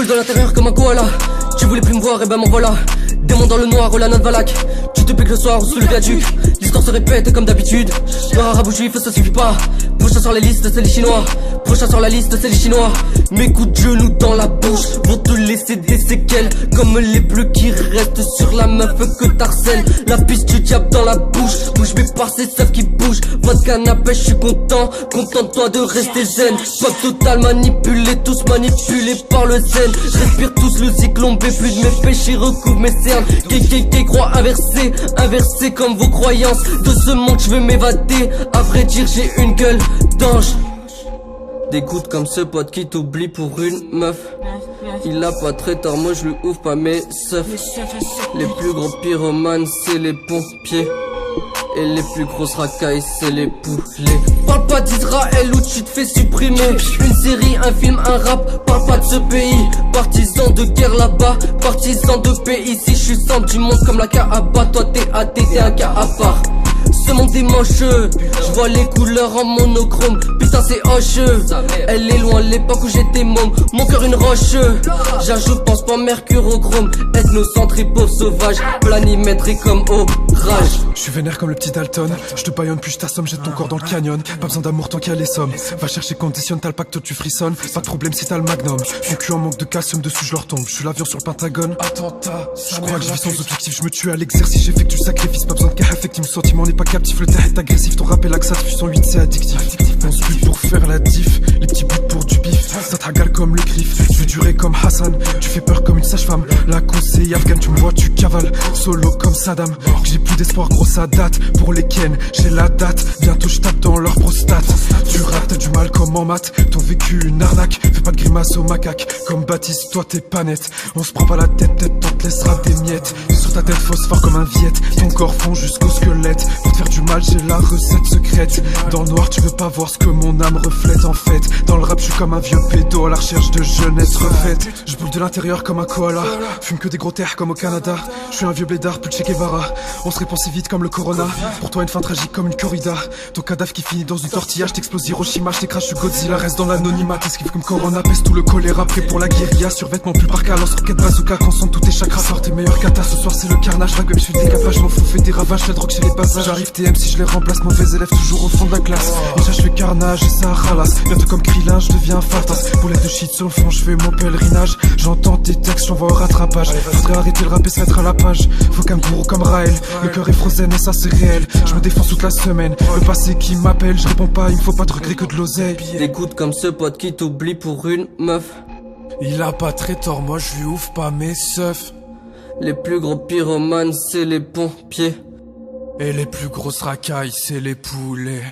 brûle de l'intérieur comme un koala. Tu voulais plus me voir, et ben m'en voilà. Démon dans le noir, la note Valak. Tu te piques le soir sous le viaduc. L'histoire se répète comme d'habitude. Noir arabe juif, ça suffit pas. Prochain sur les listes, c'est les Chinois. Prochain sur la liste, c'est les Chinois. Mes coups de genoux dans la bouche vont te laisser des séquelles, comme les bleus qui restent sur la meuf que t'harcèles. La piste du diable dans la bouche, bouge mes par ces seufs qui bougent. Votre canapé, je suis content, content de toi de rester zen. Pop total manipulé, tous manipulés par le zen. Respire tous le cyclone, plus de mes péchés recouvrent mes cernes. KKK croix inversée, inversée comme vos croyances. De ce monde je veux m'évader, à vrai dire j'ai une gueule d'ange. Des gouttes comme ce pote qui t'oublie pour une meuf. Il a pas très tard, moi je lui ouvre pas mes seufs. Les plus gros pyromanes c'est les pompiers, et les plus grosses racailles c'est les poulets. Parle pas d'Israël où tu te fais supprimer. Une série, un film, un rap, parle pas de ce pays. Partisan de guerre là-bas, partisan de paix ici. Je suis centre du monde comme la Kaaba. Toi t'es athée, t'es un cas à part. Ce monde est moche, je vois les couleurs en monochrome. Putain c'est hocheux, elle est loin l'époque où j'étais môme. Mon cœur une roche, j'ajoute pense pas mercurochrome. Ethnocentré pauvre sauvage, planimétré comme orage. Je suis vénère comme le petit Dalton. Je te baillonne puis je t'assomme, jette ton corps dans le canyon. Pas besoin d'amour tant qu'il y a les sommes. Va chercher conditionne, t'as le pacte, tu frissonnes. Pas de problème si t'as le magnum. Mon cul en manque de calcium, dessus je leur tombe. Je suis l'avion sur le Pentagone. Attentat, je crois que je vis sans objectif, je me tue à l'exercice. J'effectue le sacrifice, pas besoin de cas affectif. Mon sentiment n'est pas captif, le terre est agressif. Ton rap est laxatif, 108 c'est addictif. On se bute pour faire la diff, les petits bouts pour du bif. Ça te régale comme le griffe, je veux durer comme Hassan. Tu fais peur comme une sage-femme, la cause c'est Afghan. Tu me vois, tu cavales, solo comme Saddam. Que j'ai plus d'espoir, gros ça date. Pour les Ken, j'ai la date. Bientôt je tape dans leur prostate. Tu rates, t'as du mal comme en maths. Ton vécu une arnaque, fais pas de grimace au macaque. Comme Baptiste, toi t'es pas net. On se prend pas la tête, peut-être t'en te laissera des miettes. Sur ta tête phosphore comme un viette. Ton corps fond jusqu'au squelette. Pour te faire du mal, j'ai la recette secrète. Dans le noir, tu veux pas voir ce que mon âme reflète en fait. Dans le rap, je suis comme un vieux pédo à la recherche de jeunesse refaite. Je boule de l'intérieur comme un koala. Fume que des gros terres comme au Canada. Je suis un vieux blédard, plus de Che Guevara. On se répand si vite comme le Corona. Pour toi, une fin tragique comme une corrida. Ton cadavre qui finit dans une tortilla. Je t'explose Hiroshima, je t'écrache, je suis Godzilla. Reste dans l'anonymat, t'esquives comme Corona. Pèse tout le choléra, prêt pour la guérilla. Survêtement plus par cas, lance roquette bazooka. Concentre tous tes chakras. Sors tes meilleurs katas. Ce soir, c'est le carnage. Vague, je fais des capages, je m'en fous, fais des ravages. La drogue chez les passages. J'arrive TM si je les remplace. Mauvais élève toujours au fond de la classe. Déjà, je fais carnage et ça ralasse. Bientôt comme Krillin, je deviens fatas. Boulette de shit sur le fond, je fais mon pèlerinage. J'entends tes textes, j'envoie au rattrapage. Faudrait arrêter le rap et se mettre à la page. Faut qu'un gourou comme Raël. Le cœur est frozen et ça c'est réel. Je me défonce toute la semaine. Le passé qui m'appelle, je réponds pas, il me faut pas de regrets que de l'oseille. Des gouttes comme ce pote qui t'oublie pour une meuf. Il a pas très tort, moi je lui ouvre pas mes seufs. Les plus gros pyromanes c'est les pompiers, et les plus grosses racailles c'est les poulets.